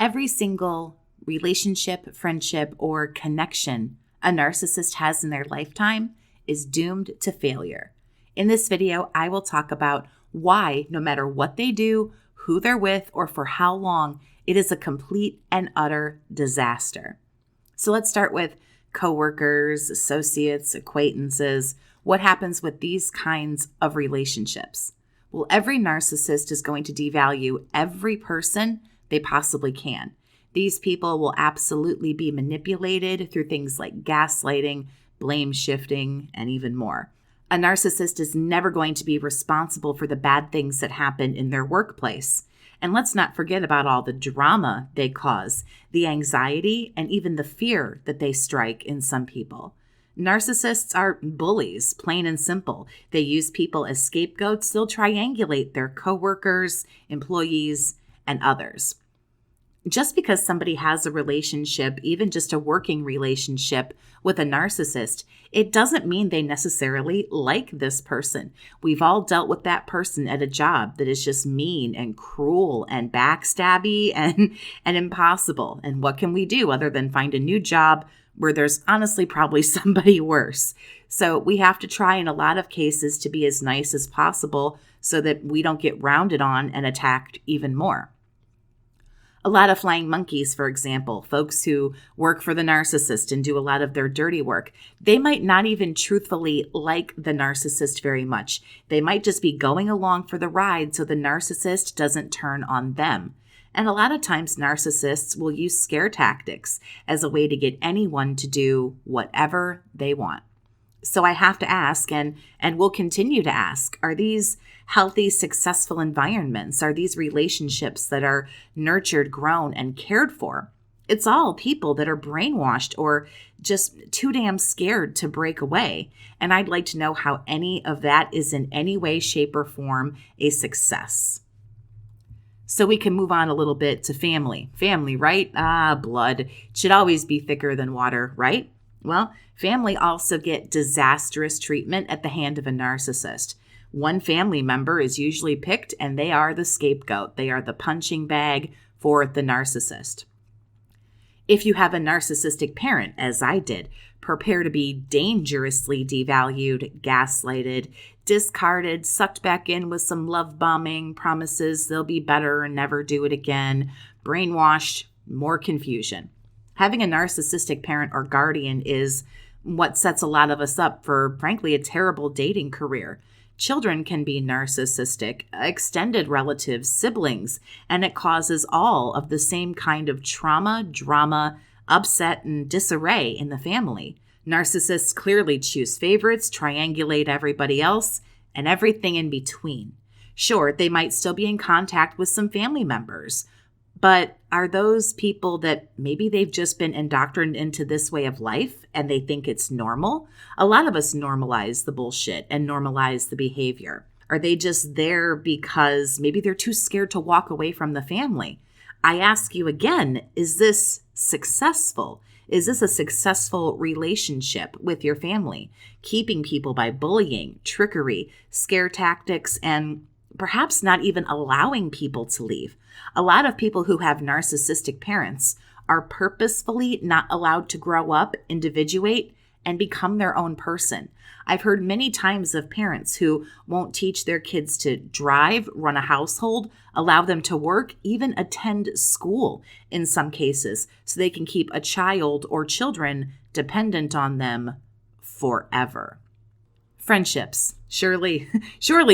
Every single relationship, friendship, or connection a narcissist has in their lifetime is doomed to failure. In this video, I will talk about why, no matter what they do, who they're with, or for how long, it is a complete and utter disaster. So let's start with coworkers, associates, acquaintances. What happens with these kinds of relationships? Well, every narcissist is going to devalue every person they possibly can. These people will absolutely be manipulated through things like gaslighting, blame shifting, and even more. A narcissist is never going to be responsible for the bad things that happen in their workplace. And let's not forget about all the drama they cause, the anxiety, and even the fear that they strike in some people. Narcissists are bullies, plain and simple. They use people as scapegoats. They'll triangulate their coworkers, employees, and others. Just because somebody has a relationship, even just a working relationship with a narcissist, it doesn't mean they necessarily like this person. We've all dealt with that person at a job that is just mean and cruel and backstabby and impossible. And what can we do other than find a new job where there's honestly probably somebody worse? So we have to try in a lot of cases to be as nice as possible so that we don't get rounded on and attacked even more. A lot of flying monkeys, for example, folks who work for the narcissist and do a lot of their dirty work, they might not even truthfully like the narcissist very much. They might just be going along for the ride so the narcissist doesn't turn on them. And a lot of times narcissists will use scare tactics as a way to get anyone to do whatever they want. So I have to ask, and will continue to ask, are these healthy, successful environments? Are these relationships that are nurtured, grown, and cared for? It's all people that are brainwashed or just too damn scared to break away. And I'd like to know how any of that is in any way, shape, or form a success. So we can move on a little bit to family. Family, right? Blood. It should always be thicker than water, right? Well, family also get disastrous treatment at the hand of a narcissist. One family member is usually picked and they are the scapegoat. They are the punching bag for the narcissist. If you have a narcissistic parent, as I did, prepare to be dangerously devalued, gaslighted, discarded, sucked back in with some love bombing, promises they'll be better and never do it again, brainwashed, more confusion. Having a narcissistic parent or guardian is what sets a lot of us up for, frankly, a terrible dating career. Children can be narcissistic, extended relatives, siblings, and it causes all of the same kind of trauma, drama, upset, and disarray in the family. Narcissists clearly choose favorites, triangulate everybody else, and everything in between. Sure, they might still be in contact with some family members, but are those people that maybe they've just been indoctrinated into this way of life and they think it's normal? A lot of us normalize the bullshit and normalize the behavior. Are they just there because maybe they're too scared to walk away from the family? I ask you again, is this successful? Is this a successful relationship with your family? Keeping people by bullying, trickery, scare tactics, and perhaps not even allowing people to leave. A lot of people who have narcissistic parents are purposefully not allowed to grow up, individuate, and become their own person. I've heard many times of parents who won't teach their kids to drive, run a household, allow them to work, even attend school in some cases, so they can keep a child or children dependent on them forever. Friendships. Surely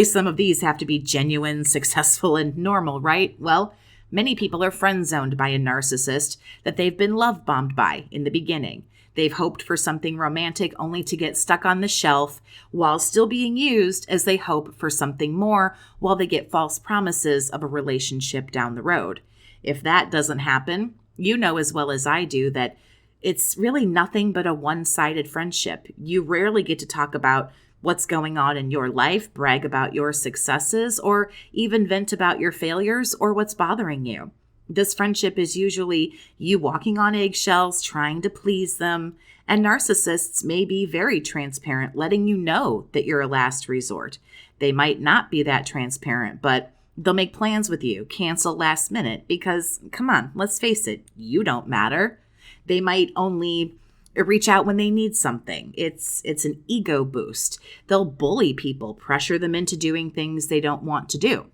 some of these have to be genuine, successful, and normal, right? Well, many people are friend-zoned by a narcissist that they've been love-bombed by in the beginning. They've hoped for something romantic only to get stuck on the shelf while still being used as they hope for something more while they get false promises of a relationship down the road. If that doesn't happen, you know as well as I do that it's really nothing but a one-sided friendship. You rarely get to talk about what's going on in your life, brag about your successes, or even vent about your failures or what's bothering you. This friendship is usually you walking on eggshells, trying to please them, and narcissists may be very transparent, letting you know that you're a last resort. They might not be that transparent, but They'll make plans with you, cancel last minute because, come on, let's face it, you don't matter. They might only reach out when they need something. It's an ego boost. They'll bully people, pressure them into doing things they don't want to do.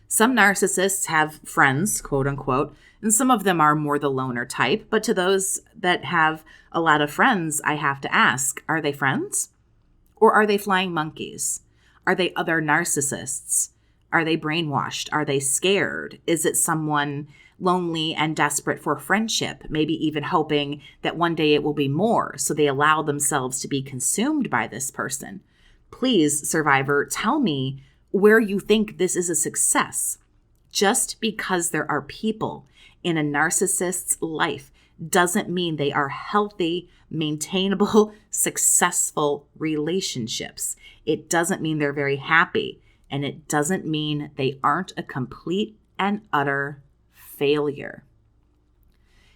Some narcissists have friends, quote unquote, and some of them are more the loner type. But to those that have a lot of friends, I have to ask, are they friends? Or are they flying monkeys? Are they other narcissists? Are they brainwashed? Are they scared? Is it someone lonely and desperate for friendship, maybe even hoping that one day it will be more, so they allow themselves to be consumed by this person? Please, survivor, tell me where you think this is a success. Just because there are people in a narcissist's life doesn't mean they are healthy, maintainable, successful relationships. It doesn't mean they're very happy, and it doesn't mean they aren't a complete and utter failure.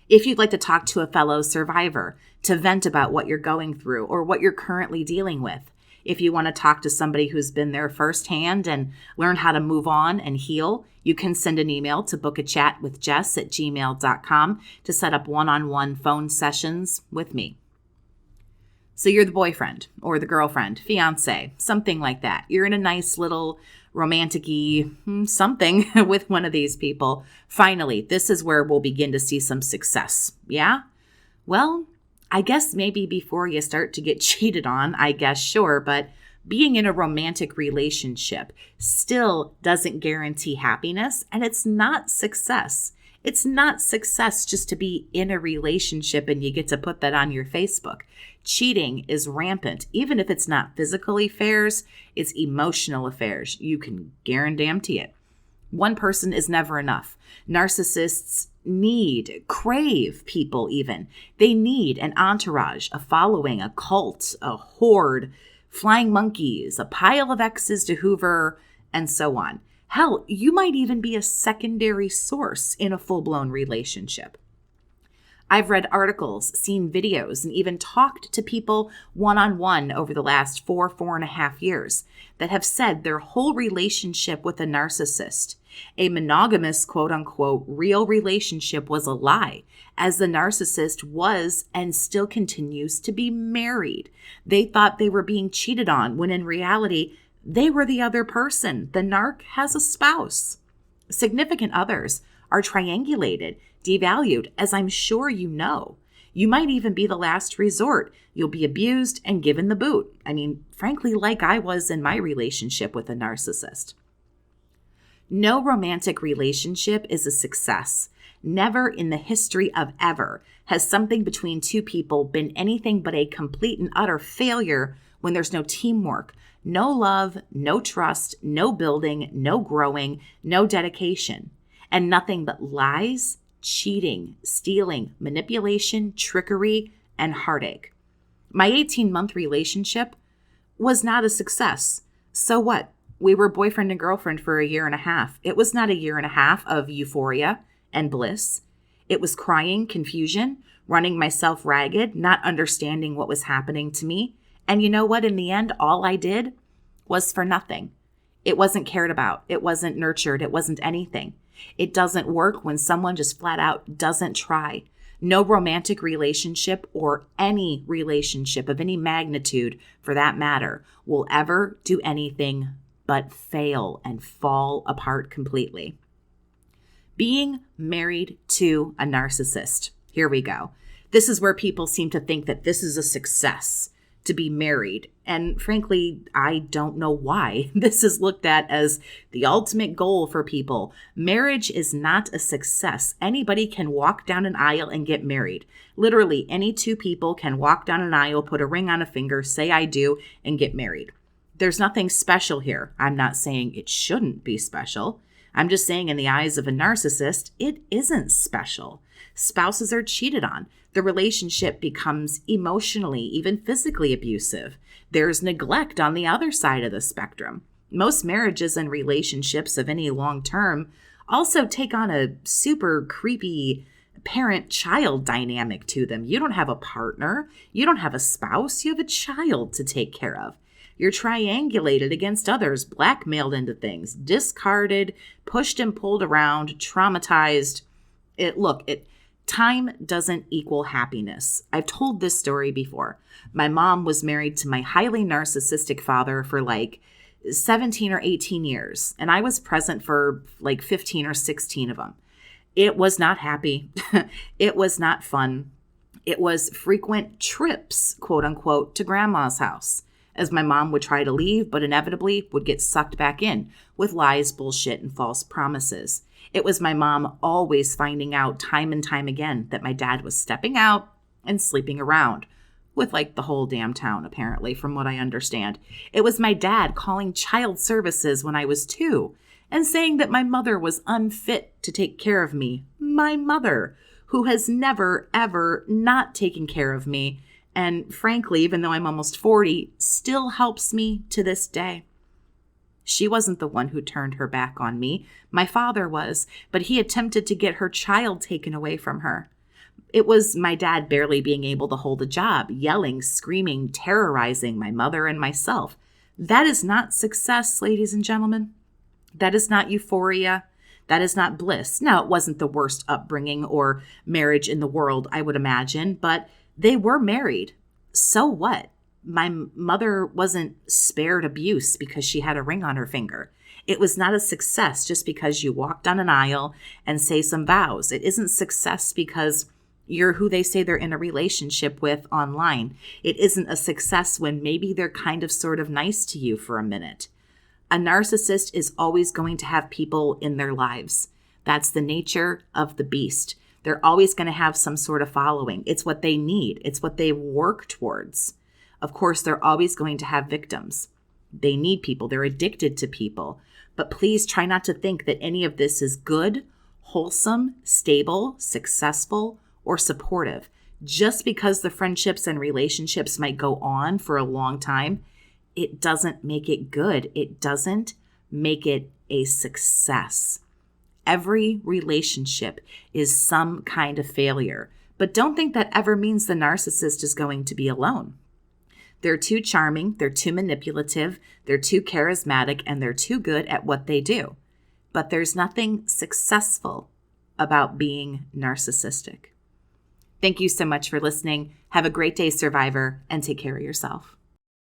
If you'd like to talk to a fellow survivor, to vent about what you're going through or what you're currently dealing with, if you want to talk to somebody who's been there firsthand and learn how to move on and heal, you can send an email to BookAChatWithJess@gmail.com to set up one-on-one phone sessions with me. So you're the boyfriend or the girlfriend, fiance, something like that. You're in a nice little romantic-y something with one of these people. Finally, this is where we'll begin to see some success. Yeah? Well, I guess maybe before you start to get cheated on, I guess, sure, but being in a romantic relationship still doesn't guarantee happiness, and it's not success. It's not success just to be in a relationship and you get to put that on your Facebook. Cheating is rampant. Even if it's not physical affairs, it's emotional affairs. You can guarantee it. One person is never enough. Narcissists crave people even. They need an entourage, a following, a cult, a horde, flying monkeys, a pile of exes to hoover, and so on. Hell, you might even be a secondary source in a full-blown relationship. I've read articles, seen videos, and even talked to people one-on-one over the last 4.5 years that have said their whole relationship with a narcissist, a monogamous, quote-unquote, real relationship, was a lie, as the narcissist was and still continues to be married. They thought they were being cheated on, when in reality, they were the other person. The narc has a spouse. Significant others are triangulated, devalued, as I'm sure you know. You might even be the last resort. You'll be abused and given the boot. I mean, frankly, like I was in my relationship with a narcissist. No romantic relationship is a success. Never in the history of ever has something between two people been anything but a complete and utter failure when there's no teamwork, no love, no trust, no building, no growing, no dedication, and nothing but lies, cheating, stealing, manipulation, trickery, and heartache. My 18-month relationship was not a success. So what? We were boyfriend and girlfriend for 1.5 years. It was not 1.5 years of euphoria and bliss. It was crying, confusion, running myself ragged, not understanding what was happening to me. And you know what? In the end, all I did was for nothing. It wasn't cared about. It wasn't nurtured. It wasn't anything. It doesn't work when someone just flat out doesn't try. No romantic relationship or any relationship of any magnitude, for that matter, will ever do anything but fail and fall apart completely. Being married to a narcissist. Here we go. This is where people seem to think that this is a success, to be married. And frankly, I don't know why. This is looked at as the ultimate goal for people. Marriage is not a success. Anybody can walk down an aisle and get married. Literally, any two people can walk down an aisle, put a ring on a finger, say I do, and get married. There's nothing special here. I'm not saying it shouldn't be special. I'm just saying in the eyes of a narcissist, it isn't special. Spouses are cheated on. The relationship becomes emotionally, even physically abusive. There's neglect on the other side of the spectrum. Most marriages and relationships of any long term also take on a super creepy parent-child dynamic to them. You don't have a partner. You don't have a spouse. You have a child to take care of. You're triangulated against others, blackmailed into things, discarded, pushed and pulled around, traumatized. Time doesn't equal happiness. I've told this story before. My mom was married to my highly narcissistic father for 17 or 18 years, and I was present for 15 or 16 of them. It was not happy. It was not fun. It was frequent trips, quote unquote, to grandma's house, as my mom would try to leave, but inevitably would get sucked back in with lies, bullshit, and false promises. It was my mom always finding out time and time again that my dad was stepping out and sleeping around with the whole damn town, apparently, from what I understand. It was my dad calling child services when I was 2 and saying that my mother was unfit to take care of me. My mother, who has never, ever not taken care of me, and frankly, even though I'm almost 40, still helps me to this day. She wasn't the one who turned her back on me. My father was, but he attempted to get her child taken away from her. It was my dad barely being able to hold a job, yelling, screaming, terrorizing my mother and myself. That is not success, ladies and gentlemen. That is not euphoria. That is not bliss. Now, it wasn't the worst upbringing or marriage in the world, I would imagine, but they were married. So what? My mother wasn't spared abuse because she had a ring on her finger. It was not a success just because you walk down an aisle and say some vows. It isn't success because you're who they say they're in a relationship with online. It isn't a success when maybe they're kind of sort of nice to you for a minute. A narcissist is always going to have people in their lives. That's the nature of the beast. They're always going to have some sort of following. It's what they need. It's what they work towards. Of course, they're always going to have victims. They need people. They're addicted to people. But please try not to think that any of this is good, wholesome, stable, successful, or supportive. Just because the friendships and relationships might go on for a long time, it doesn't make it good. It doesn't make it a success. Every relationship is some kind of failure. But don't think that ever means the narcissist is going to be alone. They're too charming, they're too manipulative, they're too charismatic, and they're too good at what they do. But there's nothing successful about being narcissistic. Thank you so much for listening. Have a great day, survivor, and take care of yourself.